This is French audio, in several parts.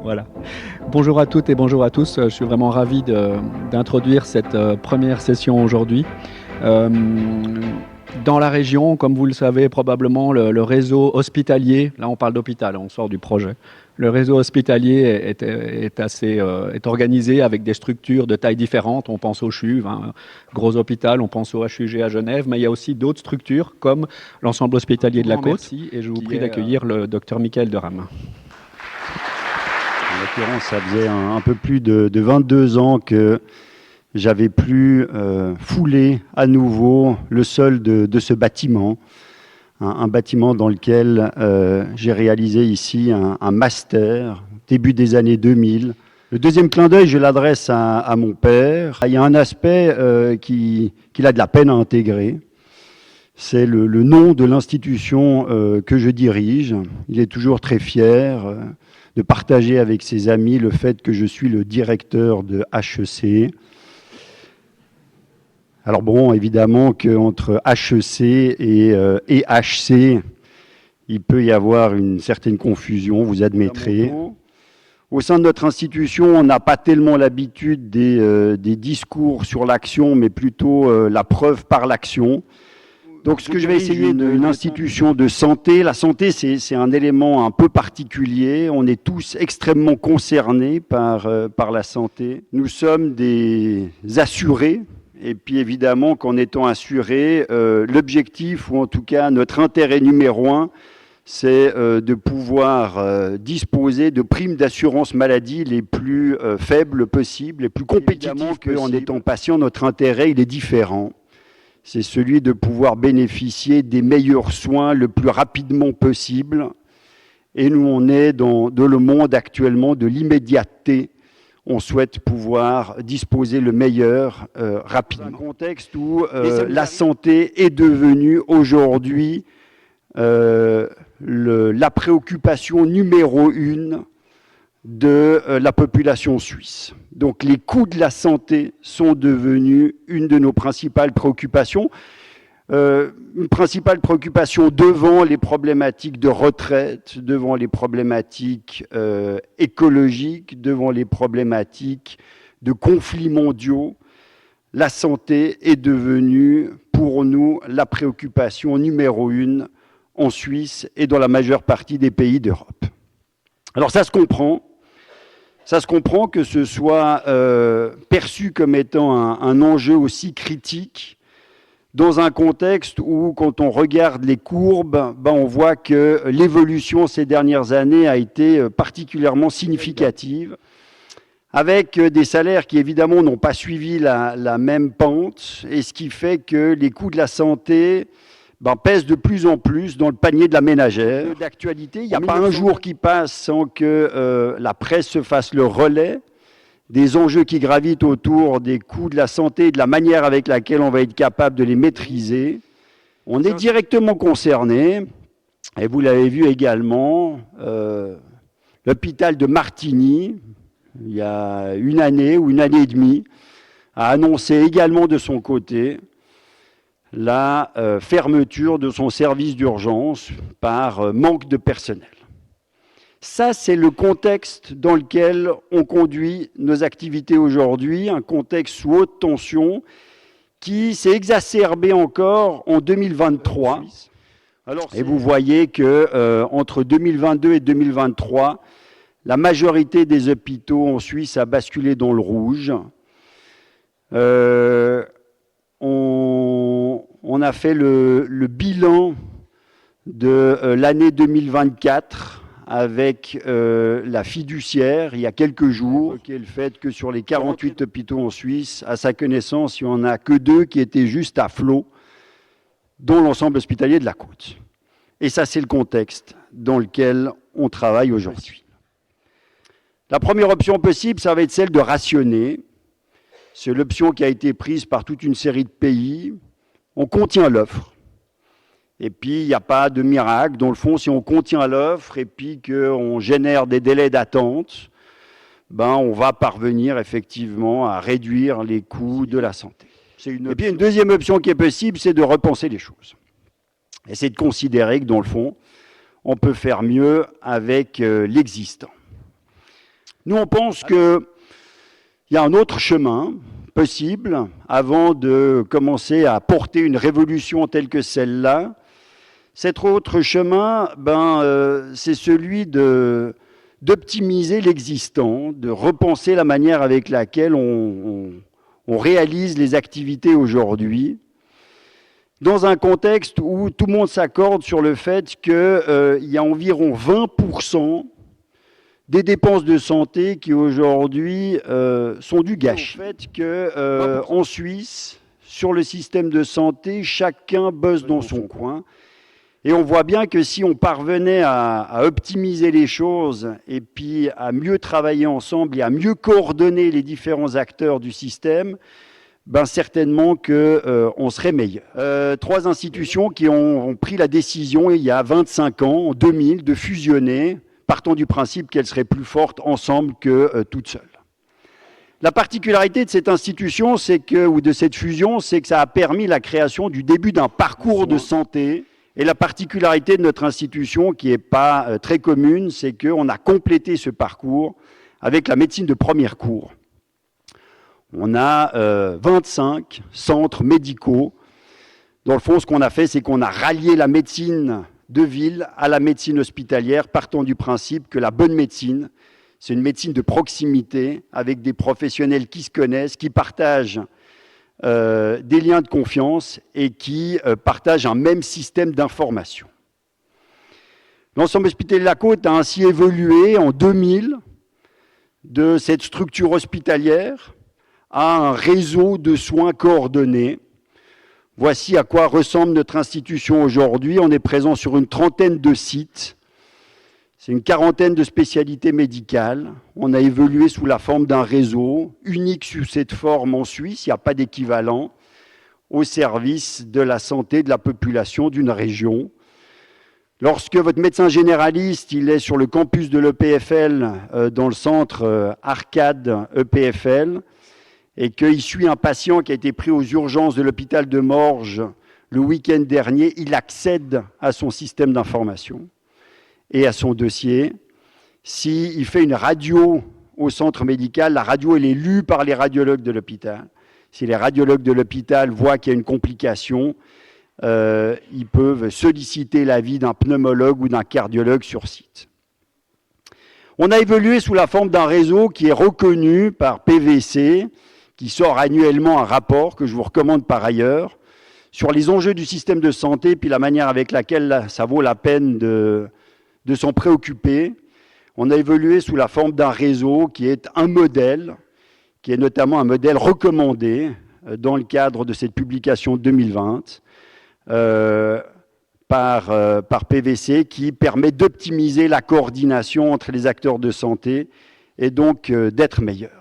Voilà. Bonjour à toutes et bonjour à tous. Je suis vraiment ravi d'introduire cette première session aujourd'hui. Euh, Dans la région, comme vous le savez probablement, le réseau hospitalier, là on parle d'hôpital, on sort du projet. Le réseau hospitalier est organisé avec des structures de taille différentes. On pense au CHUV, gros hôpital, on pense au HUG à Genève, mais il y a aussi d'autres structures comme l'ensemble hospitalier de la Côte. Merci et je vous prie d'accueillir le docteur Michael Derame. En l'occurrence, ça faisait un peu plus de 22 ans que j'avais pu fouler à nouveau le sol de ce bâtiment, un bâtiment dans lequel j'ai réalisé ici un master, début des années 2000. Le deuxième clin d'œil, je l'adresse à mon père. Il y a un aspect qu'il a de la peine à intégrer. C'est le nom de l'institution que je dirige. Il est toujours très fier de partager avec ses amis le fait que je suis le directeur de HEC. Alors bon, évidemment qu'entre HEC et HC, il peut y avoir une certaine confusion, vous admettrez. Au sein de notre institution, on n'a pas tellement l'habitude des discours sur l'action, mais plutôt la preuve par l'action. Donc ce que je vais essayer d'une institution de santé, la santé c'est un élément un peu particulier, on est tous extrêmement concernés par la santé. Nous sommes des assurés, et puis évidemment qu'en étant assurés, l'objectif, ou en tout cas notre intérêt numéro un, c'est de pouvoir disposer de primes d'assurance maladie les plus faibles possibles, les plus compétitives qu'en étant patient, notre intérêt il est différent. C'est celui de pouvoir bénéficier des meilleurs soins le plus rapidement possible. Et nous, on est dans le monde actuellement de l'immédiateté. On souhaite pouvoir disposer le meilleur rapidement. Dans un contexte où la santé est devenue aujourd'hui la préoccupation numéro une de la population suisse. Donc les coûts de la santé sont devenus une de nos principales préoccupations. Une principale préoccupation devant les problématiques de retraite, devant les problématiques écologiques, devant les problématiques de conflits mondiaux. La santé est devenue pour nous la préoccupation numéro une en Suisse et dans la majeure partie des pays d'Europe. Alors ça se comprend. Ça se comprend que ce soit perçu comme étant un enjeu aussi critique dans un contexte où, quand on regarde les courbes, on voit que l'évolution ces dernières années a été particulièrement significative, avec des salaires qui évidemment n'ont pas suivi la même pente, et ce qui fait que les coûts de la santé pèse de plus en plus dans le panier de la ménagère. D'actualité, il n'y a pas un jour qui passe sans que la presse se fasse le relais des enjeux qui gravitent autour des coûts de la santé et de la manière avec laquelle on va être capable de les maîtriser. On est directement concerné, et vous l'avez vu également, l'hôpital de Martigny, il y a une année ou une année et demie, a annoncé également de son côté la fermeture de son service d'urgence par manque de personnel. Ça, c'est le contexte dans lequel on conduit nos activités aujourd'hui, un contexte sous haute tension qui s'est exacerbé encore en 2023. Et vous voyez que entre 2022 et 2023, la majorité des hôpitaux en Suisse a basculé dans le rouge. On a fait le bilan de l'année 2024 avec la fiduciaire il y a quelques jours, qui est le fait que sur les 48 hôpitaux en Suisse, à sa connaissance, il n'y en a que 2 qui étaient juste à flot, dont l'ensemble hospitalier de la Côte. Et ça, c'est le contexte dans lequel on travaille aujourd'hui. La première option possible, ça va être celle de rationner. C'est l'option qui a été prise par toute une série de pays. On contient l'offre. Et puis, il n'y a pas de miracle. Dans le fond, si on contient l'offre et puis qu'on génère des délais d'attente, on va parvenir effectivement à réduire les coûts de la santé. Et puis, une deuxième option qui est possible, c'est de repenser les choses. Et c'est de considérer que, dans le fond, on peut faire mieux avec l'existant. Nous, on pense qu'il y a un autre chemin possible avant de commencer à porter une révolution telle que celle-là. Cet autre chemin, c'est celui d'optimiser l'existant, de repenser la manière avec laquelle on réalise les activités aujourd'hui, dans un contexte où tout le monde s'accorde sur le fait qu'il y a environ 20% des dépenses de santé qui aujourd'hui sont du gâchis. Le fait qu'en Suisse, sur le système de santé, chacun bosse dans son coin. Et on voit bien que si on parvenait à optimiser les choses et puis à mieux travailler ensemble et à mieux coordonner les différents acteurs du système, certainement qu'on serait meilleur. 3 institutions qui ont pris la décision il y a 25 ans, en 2000, de fusionner, partant du principe qu'elles seraient plus fortes ensemble que toutes seules. La particularité de cette institution, ou de cette fusion, c'est que ça a permis la création du début d'un parcours de santé. Et la particularité de notre institution, qui n'est pas très commune, c'est qu'on a complété ce parcours avec la médecine de premier cours. On a 25 centres médicaux. Dans le fond, ce qu'on a fait, c'est qu'on a rallié la médecine de ville à la médecine hospitalière, partant du principe que la bonne médecine, c'est une médecine de proximité, avec des professionnels qui se connaissent, qui partagent des liens de confiance et qui partagent un même système d'information. L'ensemble hospitalier de la Côte a ainsi évolué en 2000 de cette structure hospitalière à un réseau de soins coordonnés. Voici à quoi ressemble notre institution aujourd'hui. On est présent sur une 30aine de sites. C'est une 40aine de spécialités médicales. On a évolué sous la forme d'un réseau, unique sous cette forme en Suisse, il n'y a pas d'équivalent, au service de la santé de la population d'une région. Lorsque votre médecin généraliste il est sur le campus de l'EPFL, dans le centre Arcade EPFL, et qu'il suit un patient qui a été pris aux urgences de l'hôpital de Morges le week-end dernier, il accède à son système d'information et à son dossier. S'il fait une radio au centre médical, la radio elle est lue par les radiologues de l'hôpital. Si les radiologues de l'hôpital voient qu'il y a une complication, ils peuvent solliciter l'avis d'un pneumologue ou d'un cardiologue sur site. On a évolué sous la forme d'un réseau qui est reconnu par PwC, qui sort annuellement un rapport que je vous recommande par ailleurs, sur les enjeux du système de santé, puis la manière avec laquelle ça vaut la peine de s'en préoccuper. On a évolué sous la forme d'un réseau qui est un modèle, qui est notamment un modèle recommandé dans le cadre de cette publication 2020 par PwC, qui permet d'optimiser la coordination entre les acteurs de santé et donc d'être meilleur.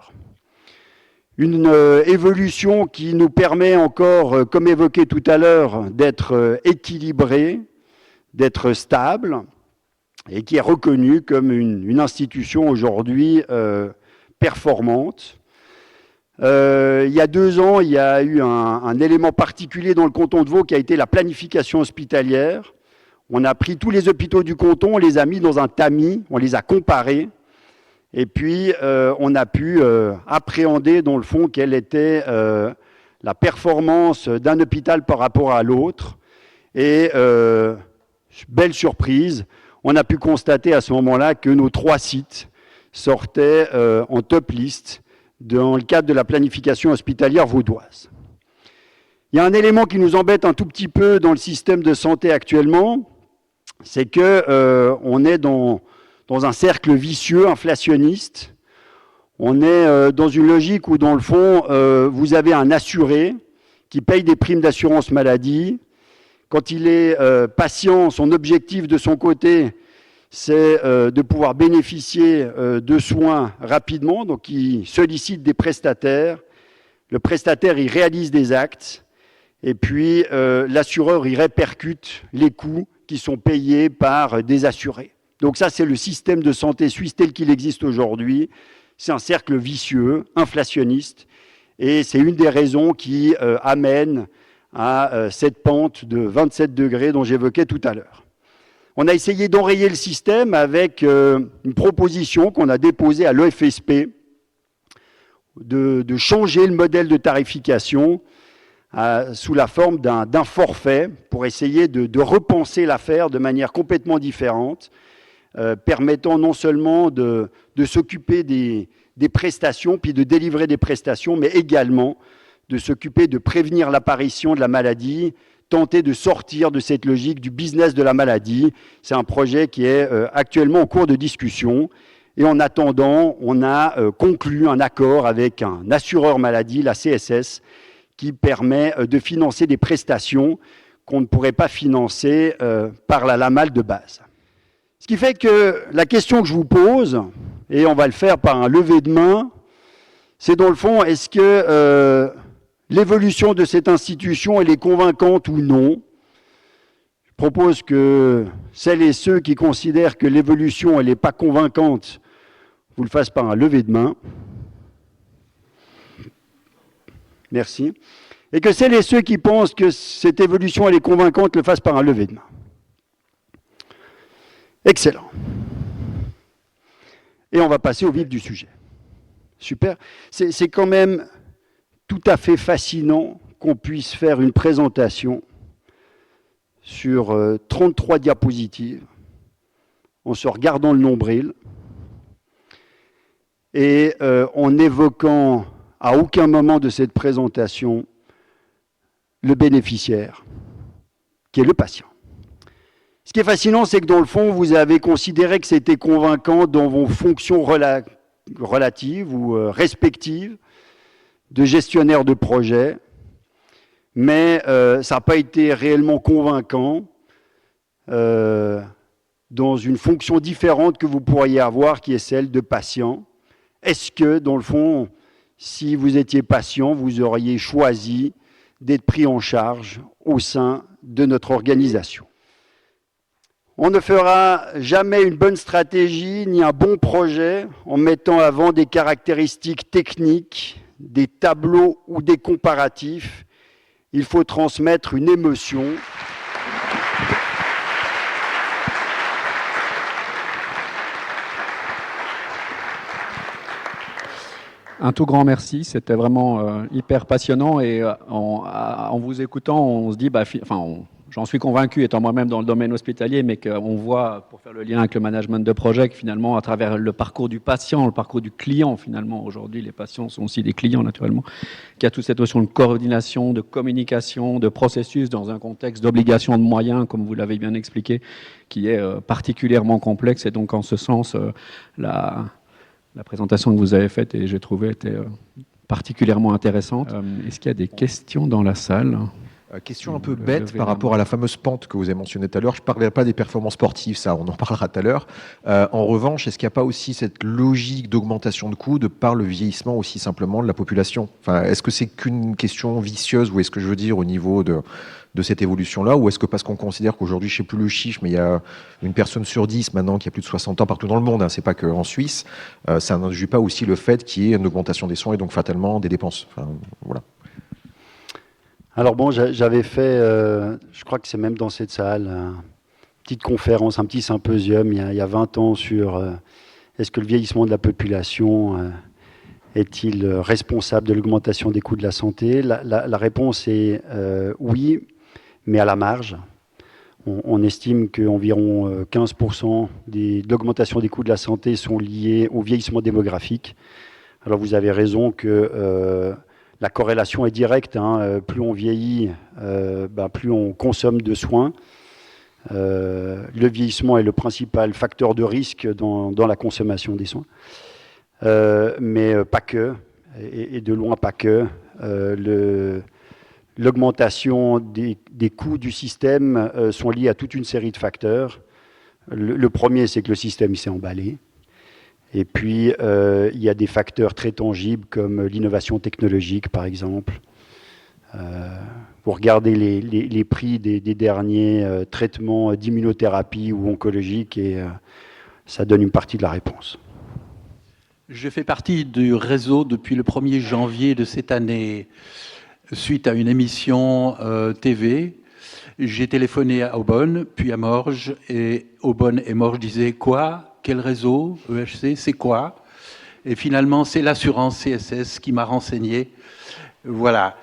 Une évolution qui nous permet encore, comme évoqué tout à l'heure, d'être équilibré, d'être stable, et qui est reconnue comme une institution aujourd'hui performante. Il y a 2 ans, il y a eu un élément particulier dans le canton de Vaud qui a été la planification hospitalière. On a pris tous les hôpitaux du canton, on les a mis dans un tamis, on les a comparés, et puis on a pu appréhender dans le fond quelle était la performance d'un hôpital par rapport à l'autre. Et belle surprise, on a pu constater à ce moment-là que nos 3 sites sortaient en top list dans le cadre de la planification hospitalière vaudoise. Il y a un élément qui nous embête un tout petit peu dans le système de santé actuellement, c'est qu'on est dans un cercle vicieux inflationniste. On est dans une logique où, dans le fond, vous avez un assuré qui paye des primes d'assurance maladie. Quand il est patient, son objectif de son côté, c'est de pouvoir bénéficier de soins rapidement. Donc, il sollicite des prestataires. Le prestataire, il réalise des actes. Et puis, l'assureur, il répercute les coûts qui sont payés par des assurés. Donc ça, c'est le système de santé suisse tel qu'il existe aujourd'hui. C'est un cercle vicieux, inflationniste. Et c'est une des raisons qui amène à cette pente de 27 degrés dont j'évoquais tout à l'heure. On a essayé d'enrayer le système avec une proposition qu'on a déposée à l'EFSP de changer le modèle de tarification sous la forme d'un forfait pour essayer de repenser l'affaire de manière complètement différente, permettant non seulement de s'occuper des prestations, puis de délivrer des prestations, mais également de s'occuper de prévenir l'apparition de la maladie, tenter de sortir de cette logique du business de la maladie. C'est un projet qui est actuellement en cours de discussion. Et en attendant, on a conclu un accord avec un assureur maladie, la CSS, qui permet de financer des prestations qu'on ne pourrait pas financer par la LAMAL de base. Ce qui fait que la question que je vous pose, et on va le faire par un lever de main, c'est dans le fond, est-ce que l'évolution de cette institution, elle est convaincante ou non? Je propose que celles et ceux qui considèrent que l'évolution, elle n'est pas convaincante, vous le fassent par un lever de main. Merci. Et que celles et ceux qui pensent que cette évolution, elle est convaincante, le fassent par un lever de main. Excellent. Et on va passer au vif du sujet. Super. C'est quand même tout à fait fascinant qu'on puisse faire une présentation sur 33 diapositives en se regardant le nombril et en évoquant à aucun moment de cette présentation le bénéficiaire, qui est le patient. Ce qui est fascinant, c'est que dans le fond, vous avez considéré que c'était convaincant dans vos fonctions relatives ou respectives de gestionnaire de projet, mais ça n'a pas été réellement convaincant dans une fonction différente que vous pourriez avoir, qui est celle de patient. Est-ce que, dans le fond, si vous étiez patient, vous auriez choisi d'être pris en charge au sein de notre organisation? On ne fera jamais une bonne stratégie ni un bon projet en mettant avant des caractéristiques techniques, des tableaux ou des comparatifs. Il faut transmettre une émotion. Un tout grand merci, c'était vraiment hyper passionnant et en vous écoutant, on se dit, j'en suis convaincu, étant moi-même dans le domaine hospitalier, mais qu'on voit, pour faire le lien avec le management de projet, que finalement, à travers le parcours du patient, le parcours du client, finalement, aujourd'hui, les patients sont aussi des clients, naturellement, qu'il y a toute cette notion de coordination, de communication, de processus dans un contexte d'obligation de moyens, comme vous l'avez bien expliqué, qui est particulièrement complexe. Et donc, en ce sens, la présentation que vous avez faite, et j'ai trouvé, était particulièrement intéressante. Est-ce qu'il y a des questions dans la salle ? Question un peu bête par rapport à la fameuse pente que vous avez mentionnée tout à l'heure. Je ne parlerai pas des performances sportives, ça, on en parlera tout à l'heure. En revanche, est-ce qu'il n'y a pas aussi cette logique d'augmentation de coûts de par le vieillissement aussi simplement de la population? Enfin, est-ce que c'est qu'une question vicieuse, ou est-ce que je veux dire au niveau de cette évolution-là, ou est-ce que parce qu'on considère qu'aujourd'hui, je ne sais plus le chiffre, mais il y a une personne sur 10 maintenant qui a plus de 60 ans partout dans le monde, hein, c'est pas qu'en Suisse, ça n'induit pas aussi le fait qu'il y ait une augmentation des soins et donc fatalement des dépenses. Enfin, voilà. Alors bon, j'avais fait, je crois que c'est même dans cette salle, une petite conférence, un petit symposium il y a 20 ans sur est-ce que le vieillissement de la population est-il responsable de l'augmentation des coûts de la santé? La réponse est oui, mais à la marge. On estime qu'environ 15% de l'augmentation des coûts de la santé sont liés au vieillissement démographique. Alors vous avez raison que la corrélation est directe, hein. Plus on vieillit, plus on consomme de soins. Le vieillissement est le principal facteur de risque dans la consommation des soins. Mais pas que, et de loin pas que. L'augmentation des coûts du système sont liés à toute une série de facteurs. Le premier, c'est que le système s'est emballé. Et puis, il y a des facteurs très tangibles comme l'innovation technologique, par exemple. Vous regardez les prix des derniers traitements d'immunothérapie ou oncologiques et ça donne une partie de la réponse. Je fais partie du réseau depuis le 1er janvier de cette année, suite à une émission TV J'ai téléphoné à Aubonne, puis à Morges, et Aubonne et Morges disaient quoi? Quel réseau? EHC, c'est quoi? Et finalement, c'est l'assurance CSS qui m'a renseigné. Voilà.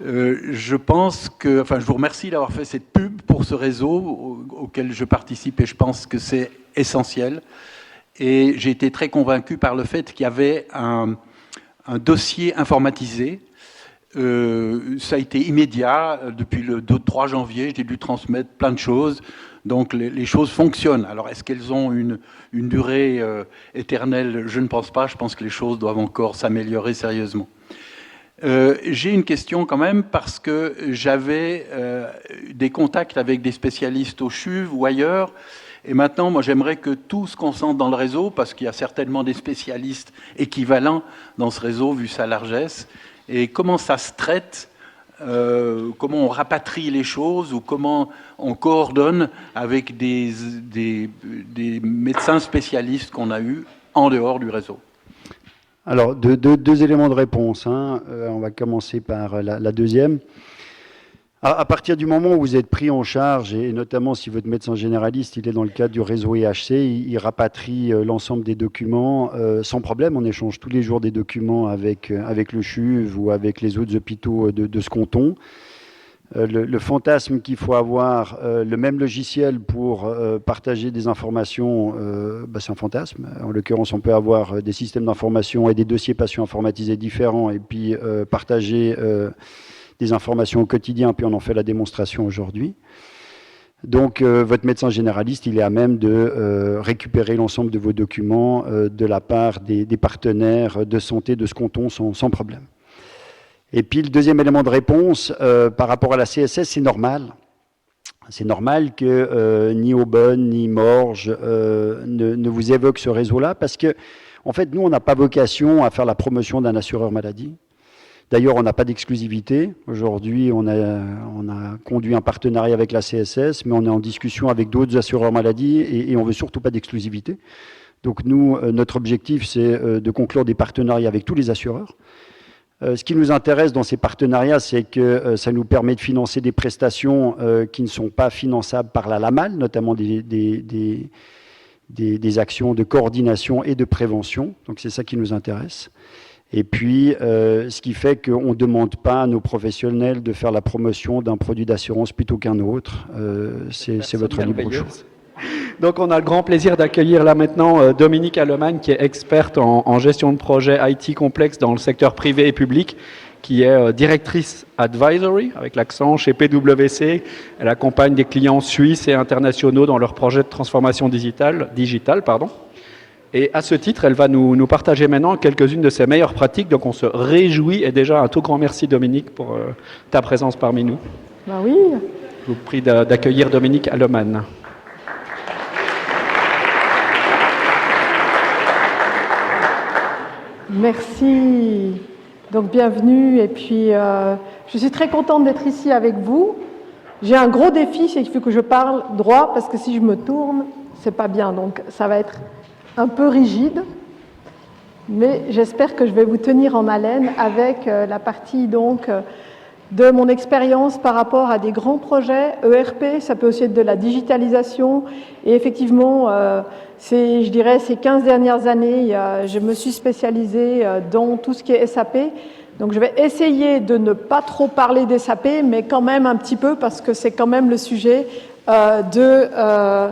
Je pense que, enfin, je vous remercie d'avoir fait cette pub pour ce réseau auquel je participe et je pense que c'est essentiel. Et j'ai été très convaincu par le fait qu'il y avait un dossier informatisé. Ça a été immédiat. Depuis le 3 janvier, j'ai dû transmettre plein de choses. Donc les choses fonctionnent. Alors est-ce qu'elles ont une durée éternelle? Je ne pense pas. Je pense que les choses doivent encore s'améliorer sérieusement. J'ai une question quand même parce que j'avais des contacts avec des spécialistes au CHUV ou ailleurs. Et maintenant, moi, j'aimerais que tout se concentre dans le réseau parce qu'il y a certainement des spécialistes équivalents dans ce réseau vu sa largesse. Et comment ça se traite, comment on rapatrie les choses ou comment on coordonne avec des médecins spécialistes qu'on a eus en dehors du réseau. Alors, deux éléments de réponse. On va commencer par la deuxième. À partir du moment où vous êtes pris en charge, et notamment si votre médecin généraliste il est dans le cadre du réseau EHC, il rapatrie l'ensemble des documents sans problème. On échange tous les jours des documents avec le CHUV ou avec les autres hôpitaux de ce canton. Le fantasme qu'il faut avoir, le même logiciel pour partager des informations, c'est un fantasme. En l'occurrence, on peut avoir des systèmes d'information et des dossiers patients informatisés différents et puis partager des informations au quotidien, puis on en fait la démonstration aujourd'hui. Donc, votre médecin généraliste, il est à même de récupérer l'ensemble de vos documents de la part des partenaires de santé de ce canton sans problème. Et puis, le deuxième élément de réponse, par rapport à la CSS, c'est normal. C'est normal que ni Aubonne, ni Morges ne vous évoquent ce réseau-là, parce que, en fait, nous, on n'a pas vocation à faire la promotion d'un assureur maladie. D'ailleurs, on n'a pas d'exclusivité. Aujourd'hui, on a conduit un partenariat avec la CSS, mais on est en discussion avec d'autres assureurs maladie et on ne veut surtout pas d'exclusivité. Donc nous, notre objectif, c'est de conclure des partenariats avec tous les assureurs. Ce qui nous intéresse dans ces partenariats, c'est que ça nous permet de financer des prestations qui ne sont pas finançables par la LAMAL, notamment des actions de coordination et de prévention. Donc c'est ça qui nous intéresse. Et puis, ce qui fait qu'on ne demande pas à nos professionnels de faire la promotion d'un produit d'assurance plutôt qu'un autre. C'est votre libre choix. Donc, on a le grand plaisir d'accueillir là maintenant Dominique Allemann, qui est experte en gestion de projet IT complexe dans le secteur privé et public, qui est directrice advisory, avec l'accent, chez PwC. Elle accompagne des clients suisses et internationaux dans leurs projets de transformation digitale. Et à ce titre, elle va nous partager maintenant quelques-unes de ses meilleures pratiques. Donc on se réjouit. Et déjà, un tout grand merci, Dominique, pour ta présence parmi nous. Ben oui. Je vous prie d'accueillir Dominique Allemann. Merci. Donc bienvenue. Et puis, je suis très contente d'être ici avec vous. J'ai un gros défi, c'est qu'il faut que je parle droit, parce que si je me tourne, c'est pas bien. Donc ça va être un peu rigide, mais j'espère que je vais vous tenir en haleine avec la partie donc de mon expérience par rapport à des grands projets ERP. Ça peut aussi être de la digitalisation, et effectivement je dirais ces 15 dernières années je me suis spécialisée dans tout ce qui est SAP. Donc je vais essayer de ne pas trop parler des SAP, mais quand même un petit peu, parce que c'est quand même le sujet de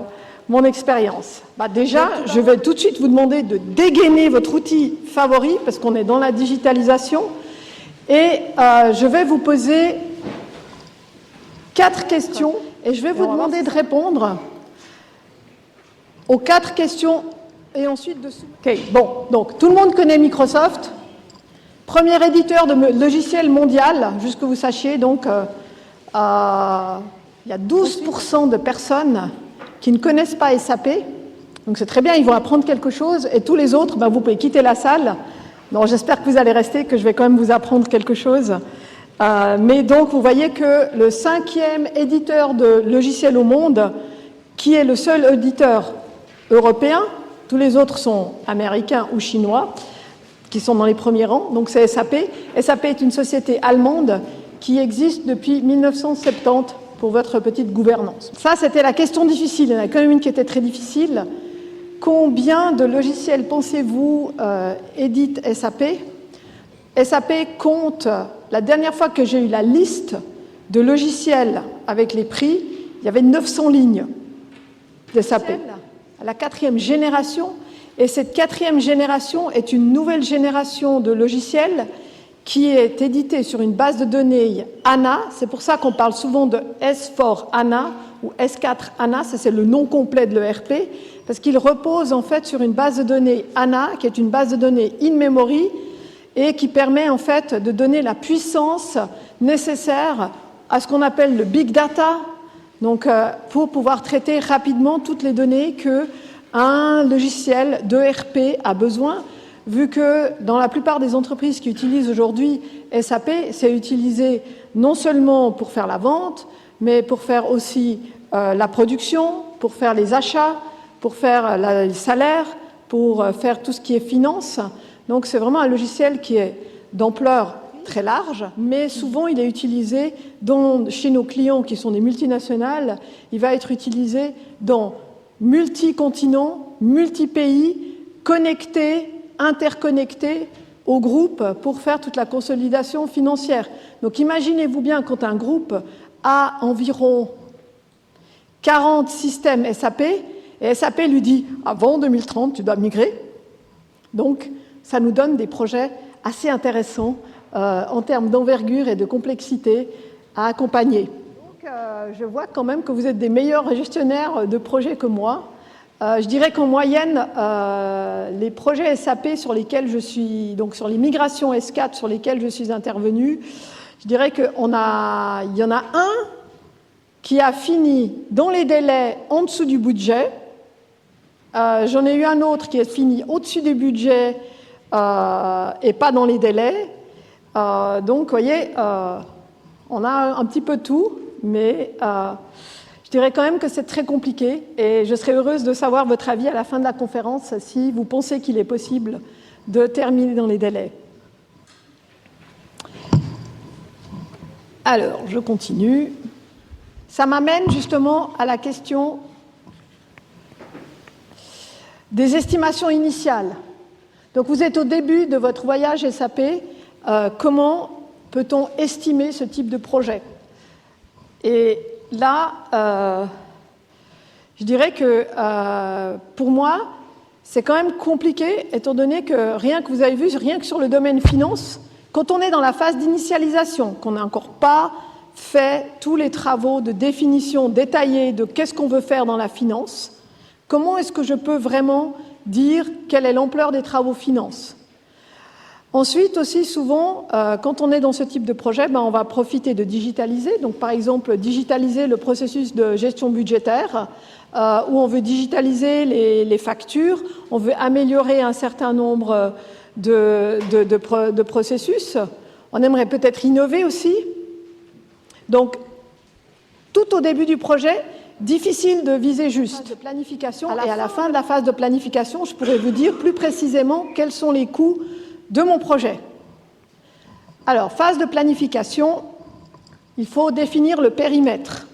mon expérience. Déjà, je vais tout de suite vous demander de dégainer votre outil favori, parce qu'on est dans la digitalisation, et je vais vous poser 4 questions, et je vais vous demander de répondre aux 4 questions, et ensuite de... Ok, bon, donc tout le monde connaît Microsoft, premier éditeur de logiciels mondial, juste que vous sachiez, donc il y a 12% de personnes qui ne connaissent pas SAP, donc c'est très bien, ils vont apprendre quelque chose, et tous les autres, vous pouvez quitter la salle. Non, j'espère que vous allez rester, que je vais quand même vous apprendre quelque chose. Mais donc, vous voyez que le 5e éditeur de logiciels au monde, qui est le seul éditeur européen, tous les autres sont américains ou chinois, qui sont dans les premiers rangs, donc c'est SAP. SAP est une société allemande qui existe depuis 1970, pour votre petite gouvernance. Ça, c'était la question difficile. Il y en a quand même une qui était très difficile. Combien de logiciels pensez-vous édite SAP? SAP compte, la dernière fois que j'ai eu la liste de logiciels avec les prix, il y avait 900 lignes de SAP. À la 4e génération, et cette 4e génération est une nouvelle génération de logiciels qui est édité sur une base de données HANA. C'est pour ça qu'on parle souvent de S4 HANA ou S4 HANA, ça c'est le nom complet de l'ERP, parce qu'il repose en fait sur une base de données HANA, qui est une base de données in-memory, et qui permet en fait de donner la puissance nécessaire à ce qu'on appelle le big data, donc pour pouvoir traiter rapidement toutes les données qu'un logiciel d'ERP a besoin, vu que dans la plupart des entreprises qui utilisent aujourd'hui SAP, c'est utilisé non seulement pour faire la vente, mais pour faire aussi la production, pour faire les achats, pour faire les salaires, pour faire tout ce qui est finance. Donc c'est vraiment un logiciel qui est d'ampleur très large, mais souvent il est utilisé chez nos clients qui sont des multinationales, il va être utilisé dans multi-continents, multi-pays, connectés, interconnectés au groupe pour faire toute la consolidation financière. Donc imaginez-vous bien quand un groupe a environ 40 systèmes SAP, et SAP lui dit « avant 2030, tu dois migrer ». Donc ça nous donne des projets assez intéressants en termes d'envergure et de complexité à accompagner. Donc, je vois quand même que vous êtes des meilleurs gestionnaires de projets que moi. Je dirais qu'en moyenne, les projets SAP sur lesquels je suis, donc sur les migrations S4 sur lesquelles je suis intervenue, je dirais qu'il y en a un qui a fini dans les délais en dessous du budget. J'en ai eu un autre qui est fini au-dessus du budget et pas dans les délais. Donc, vous voyez, on a un petit peu tout, mais je dirais quand même que c'est très compliqué et je serais heureuse de savoir votre avis à la fin de la conférence si vous pensez qu'il est possible de terminer dans les délais. Alors, je continue. Ça m'amène justement à la question des estimations initiales. Donc, vous êtes au début de votre voyage SAP. Comment peut-on estimer ce type de projet? Et là, je dirais que pour moi, c'est quand même compliqué, étant donné que rien que vous avez vu, rien que sur le domaine finance, quand on est dans la phase d'initialisation, qu'on n'a encore pas fait tous les travaux de définition détaillée de qu'est-ce qu'on veut faire dans la finance, comment est-ce que je peux vraiment dire quelle est l'ampleur des travaux finance? Ensuite, aussi souvent, quand on est dans ce type de projet, on va profiter de digitaliser. Donc, par exemple, digitaliser le processus de gestion budgétaire, où on veut digitaliser les factures, on veut améliorer un certain nombre de processus. On aimerait peut-être innover aussi. Donc, tout au début du projet, difficile de viser juste. De planification, et à la fin de la phase de planification, je pourrais vous dire plus précisément quels sont les coûts de mon projet. Alors, phase de planification, il faut définir le périmètre.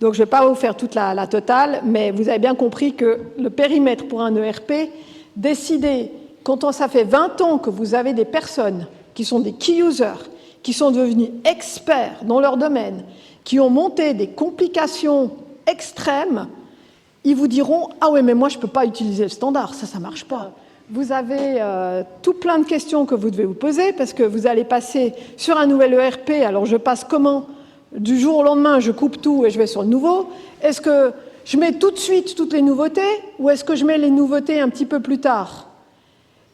Donc, je ne vais pas vous faire toute la totale, mais vous avez bien compris que le périmètre pour un ERP, décider, quand ça fait 20 ans que vous avez des personnes qui sont des key users, qui sont devenus experts dans leur domaine, qui ont monté des complications extrêmes, ils vous diront « Ah ouais, mais moi, je ne peux pas utiliser le standard, ça ne marche pas ». Vous avez tout plein de questions que vous devez vous poser parce que vous allez passer sur un nouvel ERP. Alors, je passe comment? Du jour au lendemain, je coupe tout et je vais sur le nouveau. Est-ce que je mets tout de suite toutes les nouveautés ou est-ce que je mets les nouveautés un petit peu plus tard?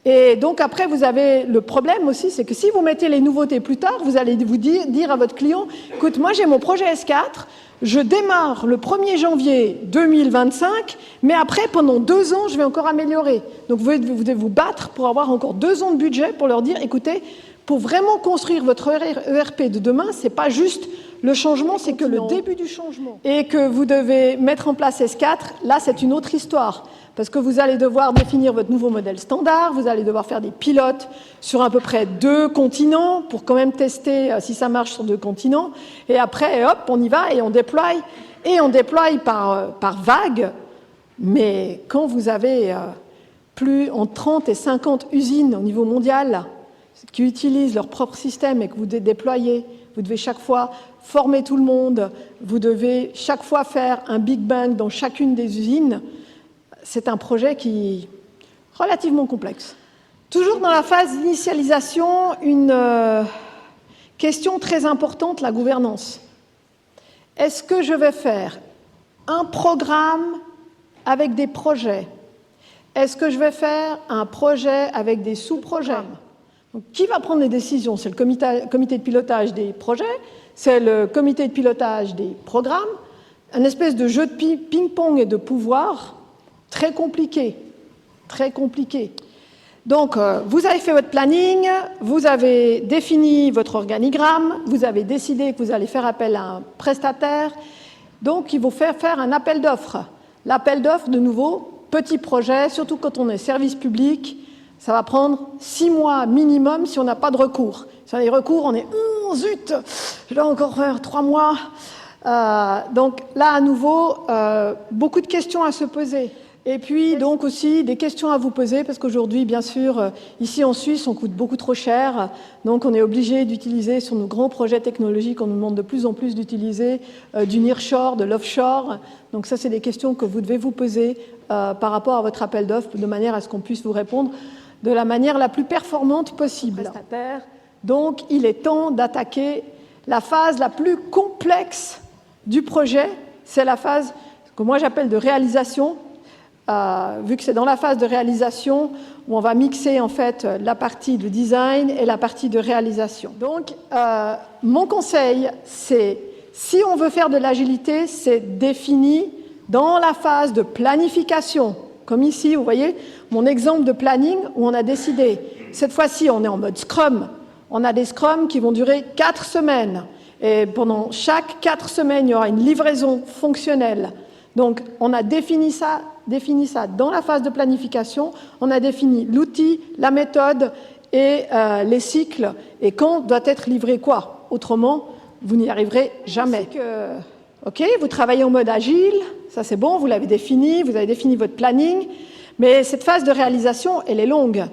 Et donc, après, vous avez le problème aussi, c'est que si vous mettez les nouveautés plus tard, vous allez vous dire à votre client « Écoute, moi, j'ai mon projet S4, je démarre le 1er janvier 2025, mais après, pendant 2 ans, je vais encore améliorer. » Donc, vous devez vous battre pour avoir encore 2 ans de budget pour leur dire « Écoutez, pour vraiment construire votre ERP de demain, ce n'est pas juste le changement, c'est que le début du changement. Et que vous devez mettre en place S4, là, c'est une autre histoire. Parce que vous allez devoir définir votre nouveau modèle standard, vous allez devoir faire des pilotes sur à peu près 2 continents pour quand même tester si ça marche sur 2 continents. Et après, hop, on y va et on déploie. Et on déploie par vague. Mais quand vous avez plus en 30 et 50 usines au niveau mondial qui utilisent leur propre système et que vous déployez, vous devez chaque fois former tout le monde, vous devez chaque fois faire un Big Bang dans chacune des usines. C'est un projet qui est relativement complexe. Toujours dans la phase d'initialisation, une question très importante, la gouvernance. Est-ce que je vais faire un programme avec des projets? Est-ce que je vais faire un projet avec des sous-projets? Donc, qui va prendre les décisions? C'est le comité de pilotage des projets, c'est le comité de pilotage des programmes, un espèce de jeu de ping-pong et de pouvoir très compliqué, très compliqué. Donc, vous avez fait votre planning, vous avez défini votre organigramme, vous avez décidé que vous allez faire appel à un prestataire, donc il faut faire un appel d'offres. L'appel d'offres, de nouveau, petit projet, surtout quand on est service public, ça va prendre 6 mois minimum si on n'a pas de recours. Si on a des recours, on est « zut, je dois encore faire 3 mois ». Donc là, à nouveau, beaucoup de questions à se poser. Et puis, donc aussi, des questions à vous poser, parce qu'aujourd'hui, bien sûr, ici en Suisse, on coûte beaucoup trop cher. Donc, on est obligé d'utiliser, sur nos grands projets technologiques, on nous demande de plus en plus d'utiliser du nearshore, de l'offshore. Donc, ça, c'est des questions que vous devez vous poser par rapport à votre appel d'offres, de manière à ce qu'on puisse vous répondre de la manière la plus performante possible. Donc, il est temps d'attaquer la phase la plus complexe du projet. C'est la phase que moi, j'appelle de réalisation. Vu que c'est dans la phase de réalisation où on va mixer en fait la partie de design et la partie de réalisation. Donc, mon conseil, c'est, si on veut faire de l'agilité, c'est défini dans la phase de planification. Comme ici, vous voyez, mon exemple de planning où on a décidé, cette fois-ci, on est en mode Scrum. On a des Scrums qui vont durer 4 semaines. Et pendant chaque 4 semaines, il y aura une livraison fonctionnelle. Donc, on a défini ça dans la phase de planification, on a défini l'outil, la méthode et les cycles, et quand doit être livré quoi. Autrement, vous n'y arriverez jamais. Ok, vous travaillez en mode agile, ça c'est bon, vous l'avez défini, vous avez défini votre planning, mais cette phase de réalisation, elle est longue.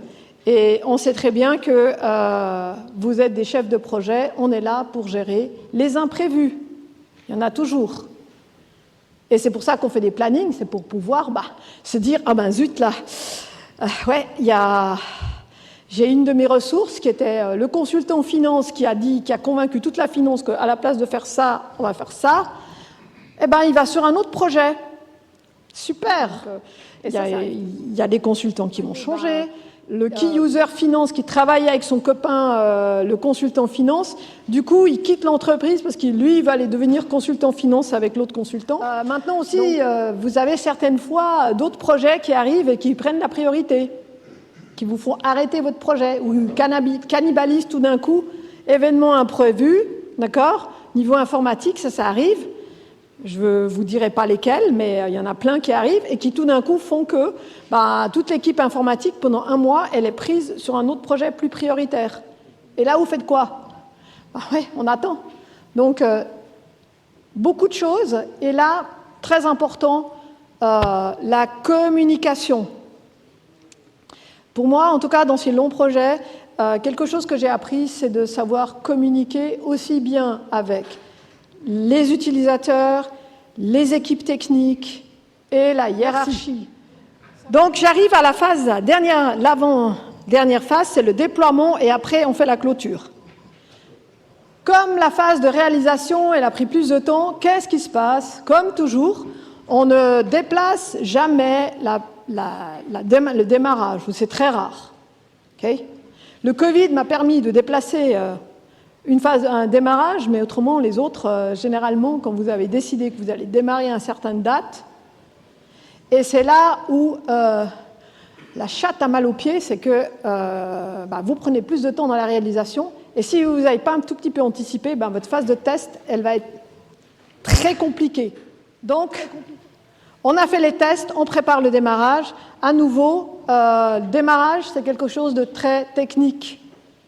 Et on sait très bien que vous êtes des chefs de projet, on est là pour gérer les imprévus. Il y en a toujours. Et c'est pour ça qu'on fait des plannings, c'est pour pouvoir se dire « Ah ben zut là, j'ai une de mes ressources qui était le consultant finance qui a convaincu toute la finance qu'à la place de faire ça, on va faire ça. Eh ben il va sur un autre projet. Super. Il y a des consultants qui vont changer. Le key user finance qui travaille avec son copain, le consultant finance, du coup, il quitte l'entreprise parce qu'il, lui, va aller devenir consultant finance avec l'autre consultant. Maintenant aussi, vous avez certaines fois d'autres projets qui arrivent et qui prennent la priorité, qui vous font arrêter votre projet, ou cannibalisent tout d'un coup, événement imprévu, d'accord? Niveau informatique, ça arrive. Je ne vous dirai pas lesquels, mais il y en a plein qui arrivent et qui tout d'un coup font que toute l'équipe informatique, pendant 1 mois, elle est prise sur un autre projet plus prioritaire. Et là, vous faites quoi? On attend. Donc, beaucoup de choses. Et là, très important, la communication. Pour moi, en tout cas, dans ces longs projets, quelque chose que j'ai appris, c'est de savoir communiquer aussi bien avec les utilisateurs, les équipes techniques et la hiérarchie. Donc j'arrive à la phase, l'avant-dernière phase, c'est le déploiement et après on fait la clôture. Comme la phase de réalisation, elle a pris plus de temps, qu'est-ce qui se passe? Comme toujours, on ne déplace jamais le démarrage, c'est très rare. Okay? Le Covid m'a permis de déplacer un démarrage, mais autrement, les autres, généralement, quand vous avez décidé que vous allez démarrer à une certaine date, et c'est là où la chatte a mal aux pieds, c'est que vous prenez plus de temps dans la réalisation, Et si vous n'avez pas un tout petit peu anticipé, ben votre phase de test, elle va être très compliquée. Donc, on a fait les tests, on prépare le démarrage. À nouveau, le démarrage, c'est quelque chose de très technique,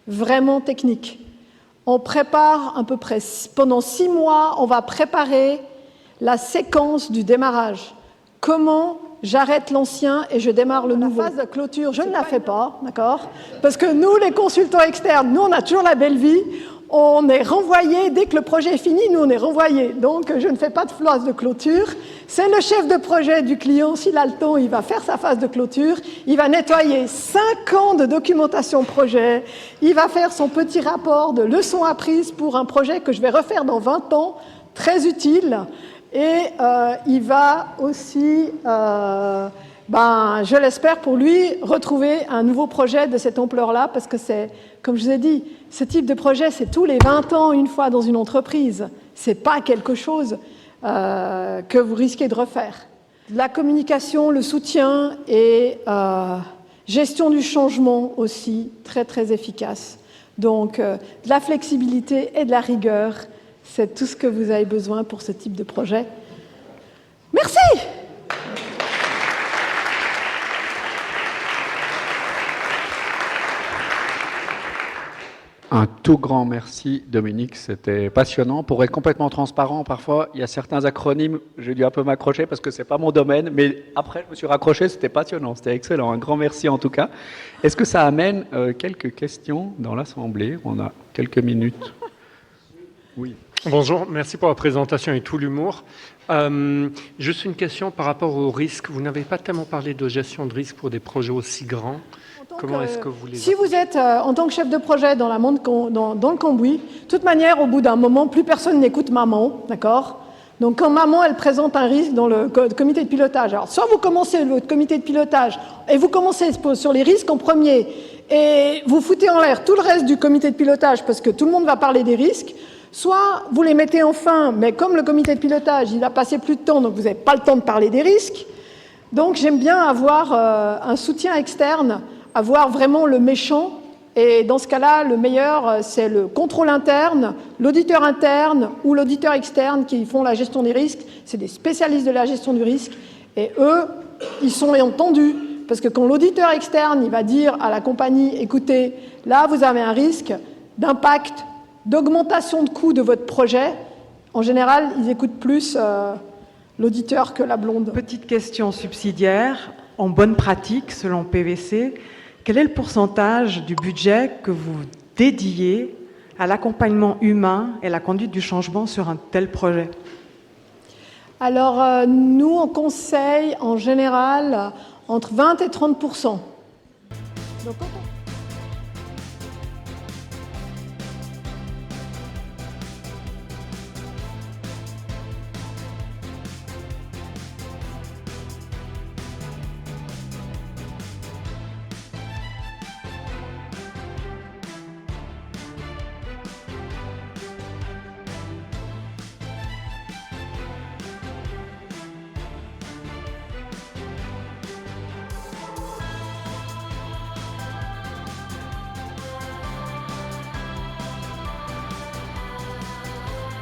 vraiment technique. On prépare à peu près, pendant 6 mois, on va préparer la séquence du démarrage. Comment j'arrête l'ancien et je démarre le nouveau. La phase de clôture, je ne la fais pas, d'accord? Parce que nous, les consultants externes, nous, on a toujours la belle vie. On est renvoyé, dès que le projet est fini, nous, on est renvoyé. Donc, je ne fais pas de phase de clôture. C'est le chef de projet du client, s'il a le temps, il va faire sa phase de clôture. Il va nettoyer 5 ans de documentation projet. Il va faire son petit rapport de leçons apprises pour un projet que je vais refaire dans 20 ans, très utile. Et il va aussi, je l'espère pour lui, retrouver un nouveau projet de cette ampleur-là, parce que c'est, comme je vous ai dit, ce type de projet, c'est tous les 20 ans, une fois dans une entreprise. Ce n'est pas quelque chose que vous risquez de refaire. La communication, le soutien et gestion du changement aussi, très très efficace. Donc, de la flexibilité et de la rigueur, c'est tout ce que vous avez besoin pour ce type de projet. Merci! Un tout grand merci, Dominique. C'était passionnant. Pour être complètement transparent, parfois, il y a certains acronymes, j'ai dû un peu m'accrocher parce que c'est pas mon domaine, mais après, je me suis raccroché, c'était passionnant, c'était excellent. Un grand merci en tout cas. Est-ce que ça amène quelques questions dans l'Assemblée? On a quelques minutes. Oui. Bonjour, merci pour la présentation et tout l'humour. Juste une question par rapport au risque. Vous n'avez pas tellement parlé de gestion de risque pour des projets aussi grands. Comment est-ce que vous les... Si vous êtes en tant que chef de projet dans le cambouis, de toute manière, au bout d'un moment, plus personne n'écoute maman, d'accord? Donc quand maman, elle présente un risque dans le comité de pilotage, alors soit vous commencez votre comité de pilotage et vous commencez sur les risques en premier et vous foutez en l'air tout le reste du comité de pilotage parce que tout le monde va parler des risques, soit vous les mettez en fin, mais comme le comité de pilotage, il a passé plus de temps, donc vous n'avez pas le temps de parler des risques. Donc j'aime bien avoir un soutien externe, avoir vraiment le méchant, et dans ce cas-là, le meilleur, c'est le contrôle interne, l'auditeur interne ou l'auditeur externe qui font la gestion des risques. C'est des spécialistes de la gestion du risque, et eux, ils sont entendus, parce que quand l'auditeur externe, il va dire à la compagnie, écoutez, là, vous avez un risque d'impact, d'augmentation de coût de votre projet, en général, ils écoutent plus l'auditeur que la blonde. Petite question subsidiaire. En bonne pratique, selon PwC, quel est le pourcentage du budget que vous dédiez à l'accompagnement humain et la conduite du changement sur un tel projet? Alors, nous, on conseille en général entre 20 et 30%. Donc, quand on